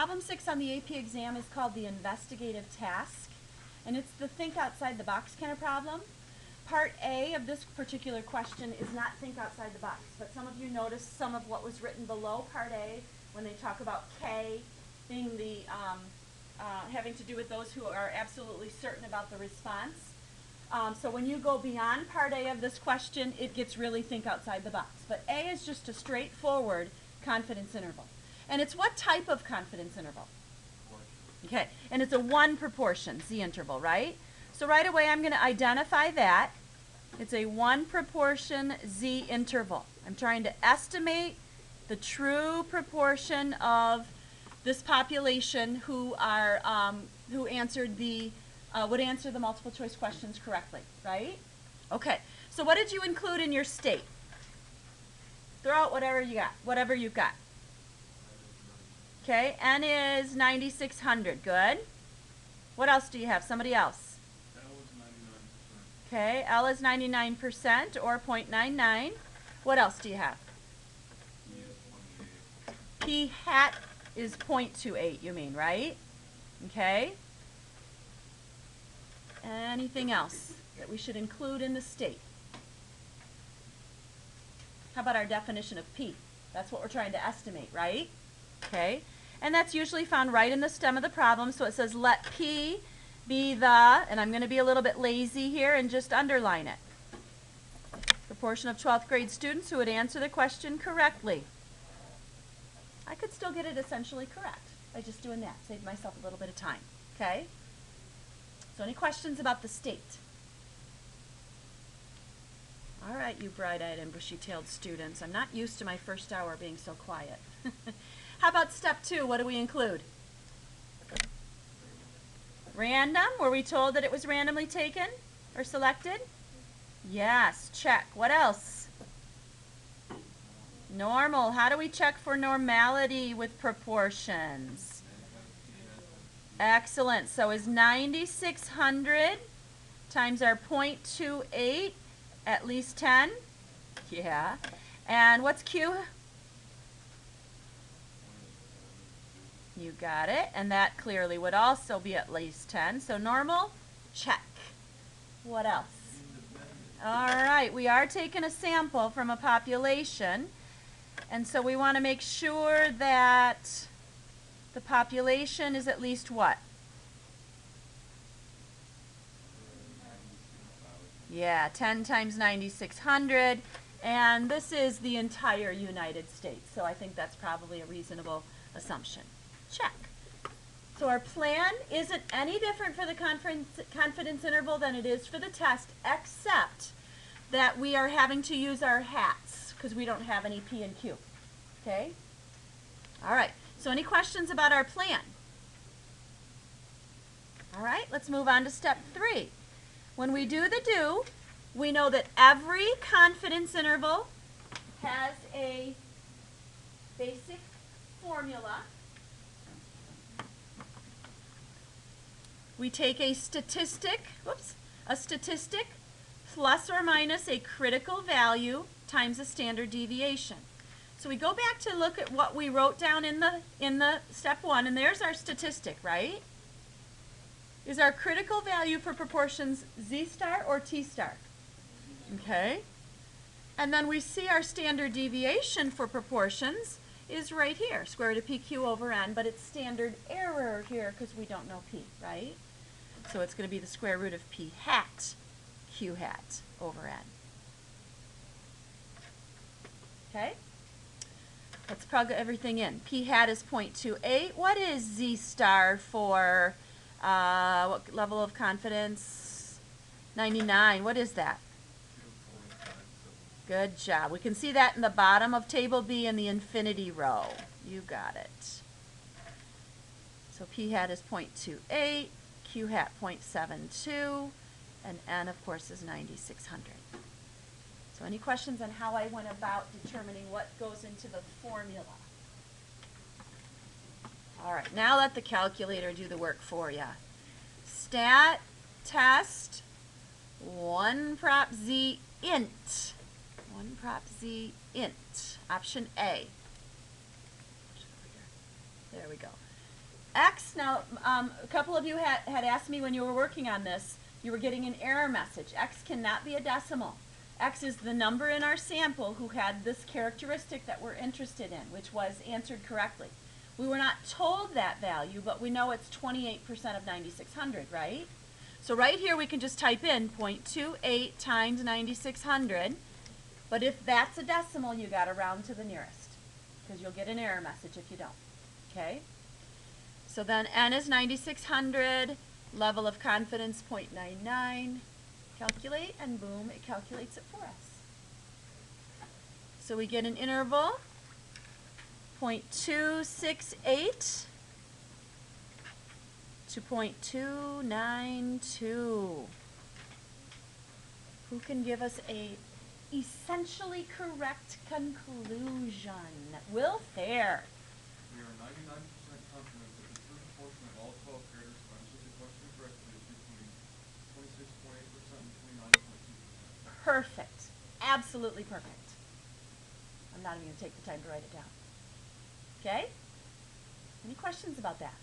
Problem 6 on the AP exam is called the investigative task, and it's the think outside the box kind of problem. Part A of this particular question is not think outside the box, but some of you noticed some of what was written below Part A when they talk about K being the, having to do with those who are absolutely certain about the response. So when you go beyond Part A of this question, it gets really think outside the box. But A is just a straightforward confidence interval. And it's what type of confidence interval? Okay, and it's a 1 proportion Z interval, right? So right away I'm going to identify that. It's a 1 proportion Z interval. I'm trying to estimate the true proportion of this population who are who answered the would answer the multiple choice questions correctly, right? Okay. So what did you include in your state? Throw out whatever you got, whatever you've got. Okay, N is 9,600. Good. What else do you have? Somebody else. L is 99%. Okay, L is 99% or 0.99. What else do you have? P is 28. P hat is 0.28, you mean, right? Okay. Anything else that we should include in the state? How about our definition of P? That's what we're trying to estimate, right? Okay. And that's usually found right in the stem of the problem. So it says let P be the, and I'm going to be a little bit lazy here and just underline it. Proportion of 12th grade students who would answer the question correctly. I could still get it essentially correct by just doing that. Save myself a little bit of time. Okay? So any questions about the state? All right, you bright-eyed and bushy-tailed students. I'm not used to my first hour being so quiet. How about step 2? What do we include? Random. Were we told that it was randomly taken or selected? Yes, check. What else? Normal. How do we check for normality with proportions? Excellent. So is 9,600 times our 0.28 at least 10? Yeah. And what's Q? You got it. And that clearly would also be at least 10. So normal, check. What else? All right. We are taking a sample from a population. And so we want to make sure that the population is at least what? Yeah, 10 times 9,600. And this is the entire United States. So I think that's probably a reasonable assumption. Check. So our plan isn't any different for the confidence interval than it is for the test, except that we are having to use our hats because we don't have any P and Q. Okay? All right. So any questions about our plan? All right. Let's move on to step 3. When we do the do, we know that every confidence interval has a basic formula. We take a statistic plus or minus a critical value times a standard deviation. So we go back to look at what we wrote down in the step 1, and there's our statistic, right? Is our critical value for proportions Z star or T star? Okay. And then we see our standard deviation for proportions is right here, square root of PQ over N, but it's standard error here because we don't know P, right? So it's going to be the square root of P hat, Q hat over N. Okay? Let's plug everything in. P hat is 0.28. What is Z star for what level of confidence? 99. What is that? Good job. We can see that in the bottom of table B in the infinity row. You got it. So P hat is 0.28, Q hat 0.72, and N, of course, is 9,600. So any questions on how I went about determining what goes into the formula? All right, now let the calculator do the work for you. Stat test 1 prop Z int. 1 prop Z int. Option A. There we go. X, now, a couple of you had asked me when you were working on this, you were getting an error message. X cannot be a decimal. X is the number in our sample who had this characteristic that we're interested in, which was answered correctly. We were not told that value, but we know it's 28% of 9,600, right? So right here we can just type in 0.28 times 9,600, but if that's a decimal, you got to round to the nearest, because you'll get an error message if you don't, okay? So then n is 9,600, level of confidence 0.99, calculate, and boom, it calculates it for us. So we get an interval 0.268 to 0.292. Who can give us a essentially correct conclusion? Will Fair. We are 99% confident that the certain portion of all 12 pairs answered the question correctly is between 26.8% and 29.2%. Perfect. Absolutely perfect. I'm not even going to take the time to write it down. Okay? Any questions about that?